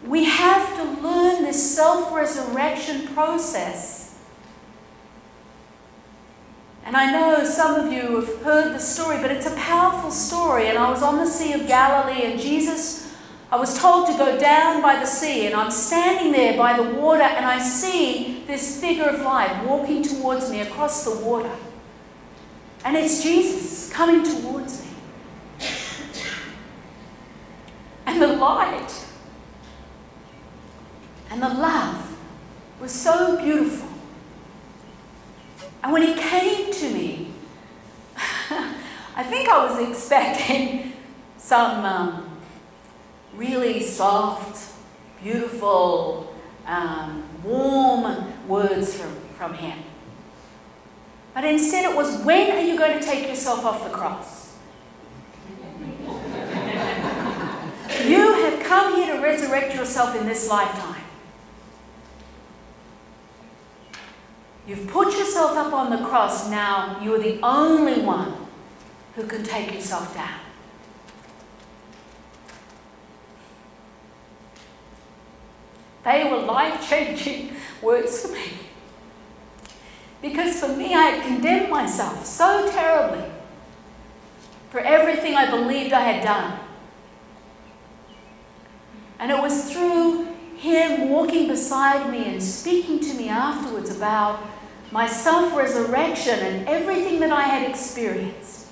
we have to learn this self-resurrection process. And I know some of you have heard the story, but it's a powerful story. And I was on the Sea of Galilee, and I was told to go down by the sea, and I'm standing there by the water, and I see this figure of light walking towards me across the water. And it's Jesus coming towards me. And the light and the love was so beautiful. And when he came to me, I think I was expecting some really soft, beautiful, warm words from him. But instead it was, when are you going to take yourself off the cross? You have come here to resurrect yourself in this lifetime. You've put yourself up on the cross. Now you are the only one who can take yourself down. They were life-changing words for me. Because for me, I had condemned myself so terribly for everything I believed I had done. And it was through him walking beside me and speaking to me afterwards about my self-resurrection and everything that I had experienced.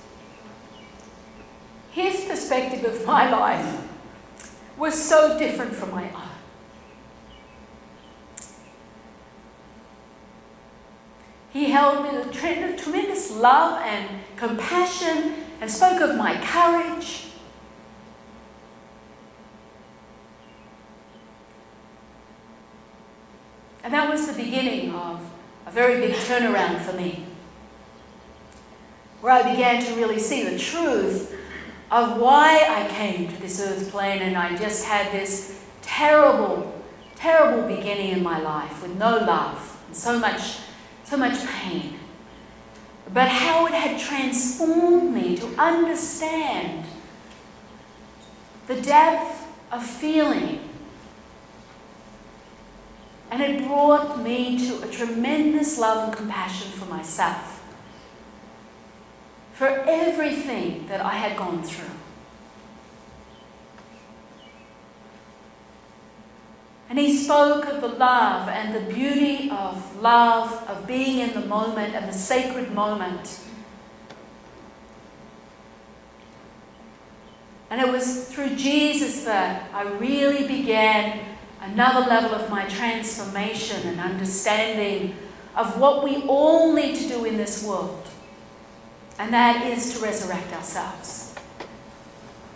His perspective of my life was so different from my own. He held me with tremendous love and compassion and spoke of my courage. And that was the beginning of a very big turnaround for me, where I began to really see the truth of why I came to this earth plane, and I just had this terrible, terrible beginning in my life with no love and so much pain. But how it had transformed me to understand the depth of feeling. And it brought me to a tremendous love and compassion for myself, for everything that I had gone through. And he spoke of the love and the beauty of love, of being in the moment and the sacred moment. And it was through Jesus that I really began another level of my transformation and understanding of what we all need to do in this world. And that is to resurrect ourselves.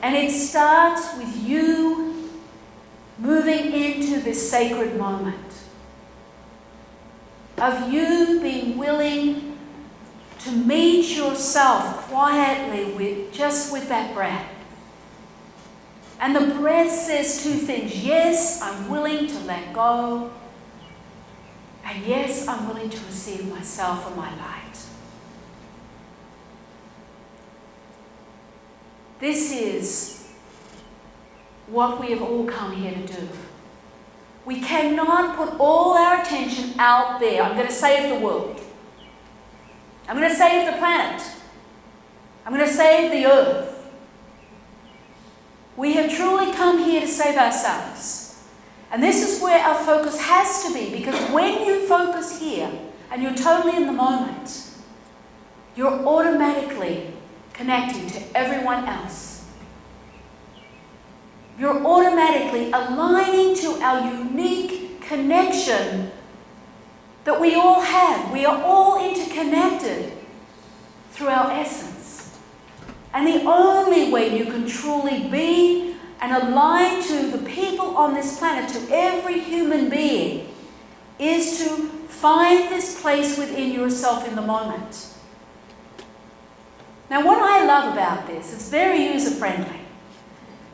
And it starts with you moving into this sacred moment of you being willing to meet yourself quietly with that breath. And the breath says two things. Yes, I'm willing to let go. And yes, I'm willing to receive myself and my light. This is what we have all come here to do. We cannot put all our attention out there. I'm going to save the world. I'm going to save the planet. I'm going to save the earth. We have truly come here to save ourselves. And this is where our focus has to be, because when you focus here and you're totally in the moment, you're automatically connecting to everyone else. You're automatically aligning to our unique connection that we all have. We are all interconnected through our essence. And the only way you can truly be and align to the people on this planet, to every human being, is to find this place within yourself in the moment. Now, what I love about this, it's very user-friendly.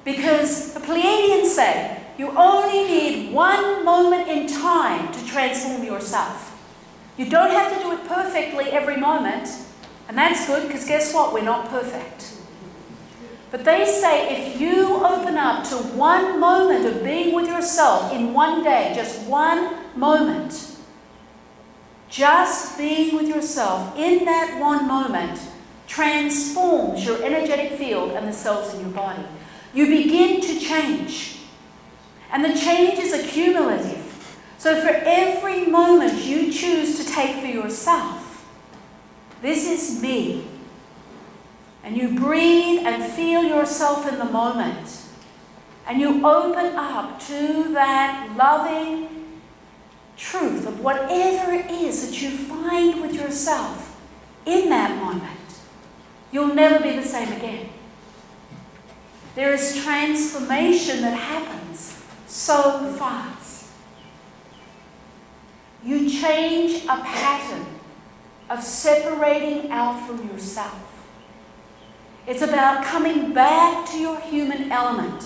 Because the Pleiadians say you only need one moment in time to transform yourself. You don't have to do it perfectly every moment. And that's good, because guess what? We're not perfect. But they say if you open up to one moment of being with yourself in one day, just one moment, just being with yourself in that one moment transforms your energetic field and the cells in your body. You begin to change. And the change is accumulative. So for every moment you choose to take for yourself, this is me. And you breathe and feel yourself in the moment. And you open up to that loving truth of whatever it is that you find with yourself in that moment. You'll never be the same again. There is transformation that happens so fast. You change a pattern of separating out from yourself. It's about coming back to your human element.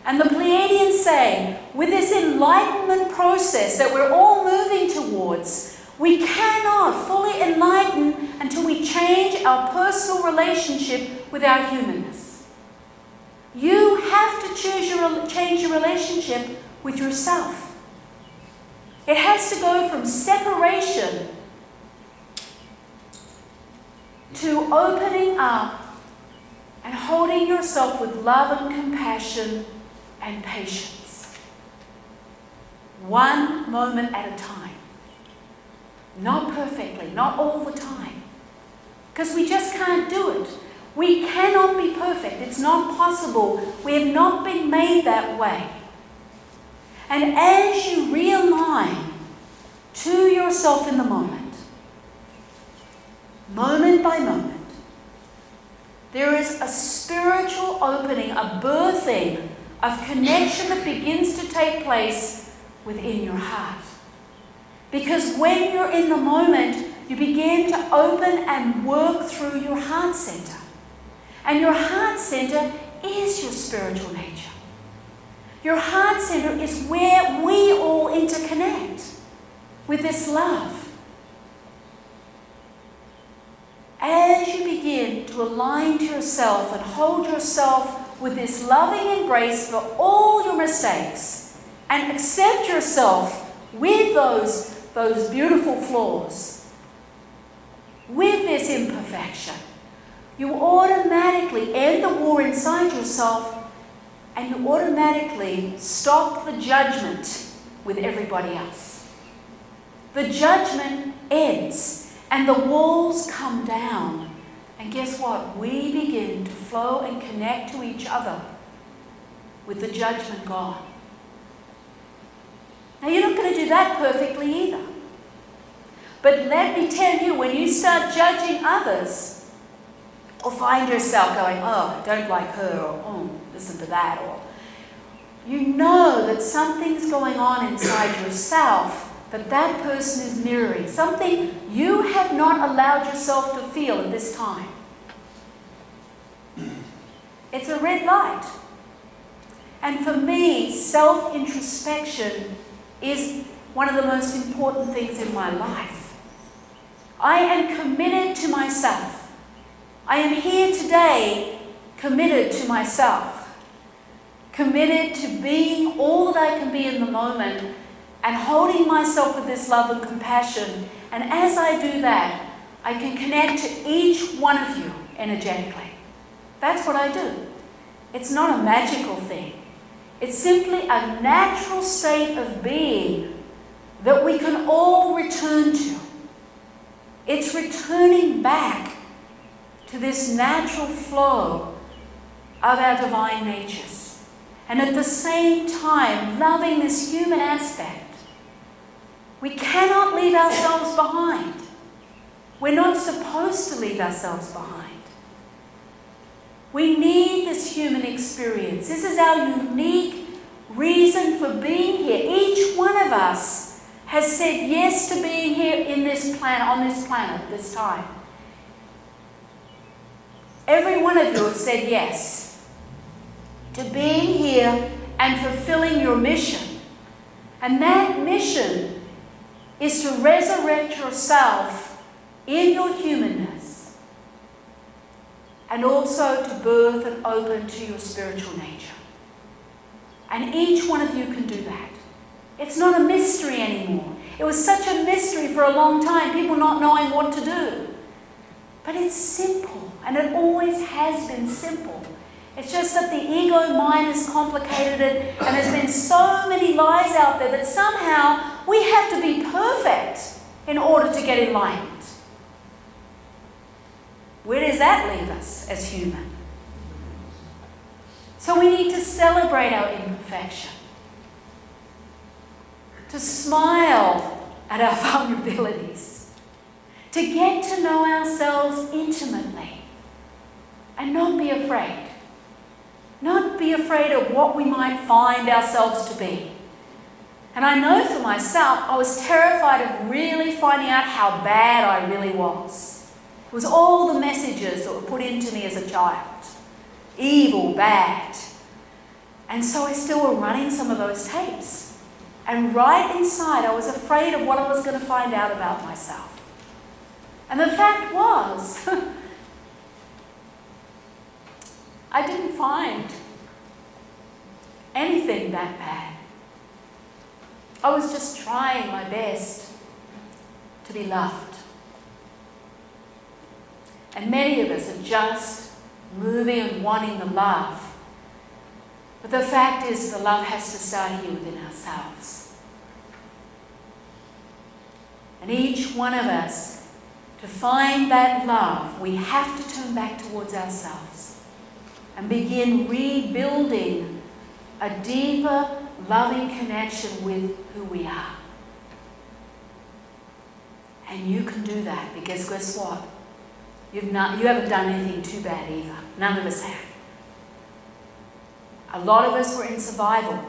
And the Pleiadians say, with this enlightenment process that we're all moving towards, we cannot fully enlighten until we change our personal relationship with our humanness. You have to change your relationship with yourself. It has to go from separation to opening up and holding yourself with love and compassion and patience. One moment at a time. Not perfectly, not all the time. Because we just can't do it. We cannot be perfect. It's not possible. We have not been made that way. And as you realign to yourself in the moment by moment, there is a spiritual opening, a birthing of connection that begins to take place within your heart. Because when you're in the moment, you begin to open and work through your heart center. And your heart center is your spiritual nature. Your heart center is where we all interconnect with this love. As you begin to align to yourself and hold yourself with this loving embrace for all your mistakes and accept yourself with those beautiful flaws, with this imperfection, you automatically end the war inside yourself and you automatically stop the judgment with everybody else. The judgment ends. And the walls come down. And guess what? We begin to flow and connect to each other with the judgment gone. Now, you're not going to do that perfectly either. But let me tell you, when you start judging others, or find yourself going, oh, I don't like her, or oh, listen to that, or you know that something's going on inside yourself that person is mirroring, something you have not allowed yourself to feel at this time. It's a red light. And for me, self-introspection is one of the most important things in my life. I am committed to myself. I am here today committed to myself, committed to being all that I can be in the moment and holding myself with this love and compassion. And as I do that, I can connect to each one of you energetically. That's what I do. It's not a magical thing. It's simply a natural state of being that we can all return to. It's returning back to this natural flow of our divine natures. And at the same time, loving this human aspect. We cannot leave ourselves behind. We're not supposed to leave ourselves behind. We need this human experience. This is our unique reason for being here. Each one of us has said yes to being here in this planet, on this planet, this time. Every one of you has said yes to being here and fulfilling your mission. And that mission is to resurrect yourself in your humanness and also to birth and open to your spiritual nature. And each one of you can do that. It's not a mystery anymore. It was such a mystery for a long time, people not knowing what to do. But it's simple, and it always has been simple. It's just that the ego mind has complicated it, and there's been so many lies out there that somehow we have to be perfect in order to get enlightened. Where does that leave us as human? So we need to celebrate our imperfection, to smile at our vulnerabilities, to get to know ourselves intimately and not be afraid. Not be afraid of what we might find ourselves to be. And I know for myself, I was terrified of really finding out how bad I really was. It was all the messages that were put into me as a child. Evil, bad. And so I still were running some of those tapes. And right inside, I was afraid of what I was going to find out about myself. And the fact was, I didn't find anything that bad. I was just trying my best to be loved. And many of us are just moving and wanting the love. But the fact is, the love has to start here within ourselves. And each one of us, to find that love, we have to turn back towards ourselves and begin rebuilding a deeper, loving connection with who we are. And you can do that because guess what? You haven't done anything too bad either. None of us have. A lot of us were in survival.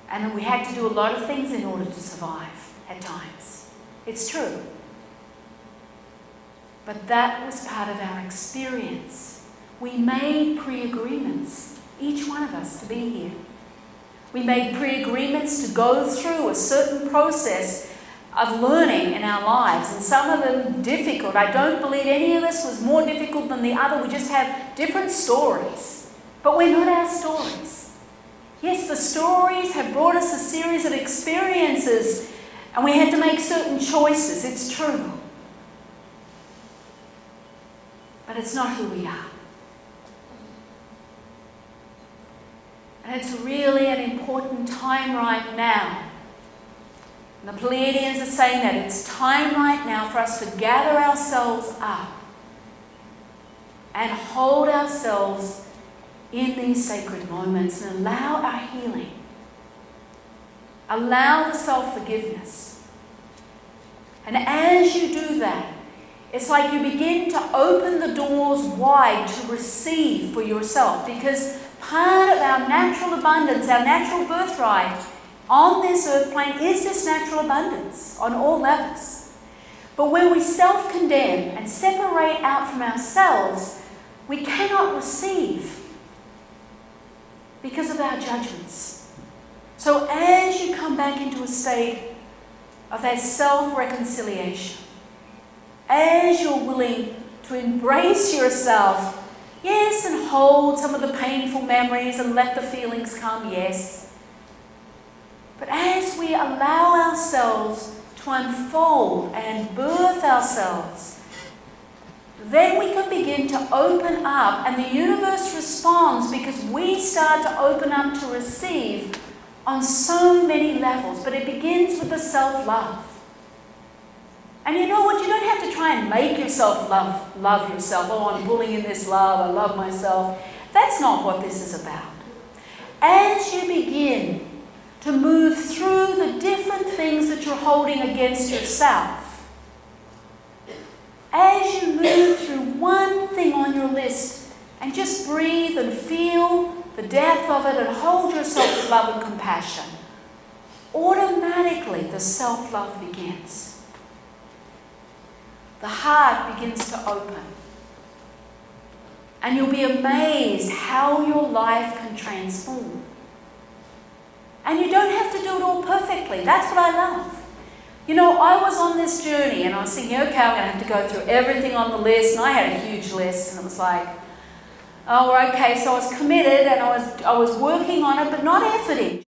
And we had to do a lot of things in order to survive at times. It's true. But that was part of our experience. We made pre-agreements, each one of us, to be here. We made pre-agreements to go through a certain process of learning in our lives, and some of them difficult. I don't believe any of us was more difficult than the other. We just have different stories. But we're not our stories. Yes, the stories have brought us a series of experiences, and we had to make certain choices. It's true. But it's not who we are. And it's really an important time right now. And the Pleiadians are saying that it's time right now for us to gather ourselves up and hold ourselves in these sacred moments and allow our healing. Allow the self-forgiveness. And as you do that, it's like you begin to open the doors wide to receive for yourself, because part of our natural abundance, our natural birthright on this earth plane is this natural abundance on all levels. But when we self-condemn and separate out from ourselves, we cannot receive because of our judgments. So as you come back into a state of that self-reconciliation, as you're willing to embrace yourself, yes, and hold some of the painful memories and let the feelings come, yes. But as we allow ourselves to unfold and birth ourselves, then we can begin to open up, and the universe responds because we start to open up to receive on so many levels. But it begins with the self-love. And you know what? You don't have to try and make yourself love yourself. Oh, I'm pulling in this love. I love myself. That's not what this is about. As you begin to move through the different things that you're holding against yourself, as you move through one thing on your list and just breathe and feel the depth of it and hold yourself with love and compassion, automatically the self-love begins. The heart begins to open. And you'll be amazed how your life can transform. And you don't have to do it all perfectly. That's what I love. You know, I was on this journey and I was thinking, okay, I'm going to have to go through everything on the list, and I had a huge list, and it was like, oh, okay, so I was committed and I was working on it, but not efforting.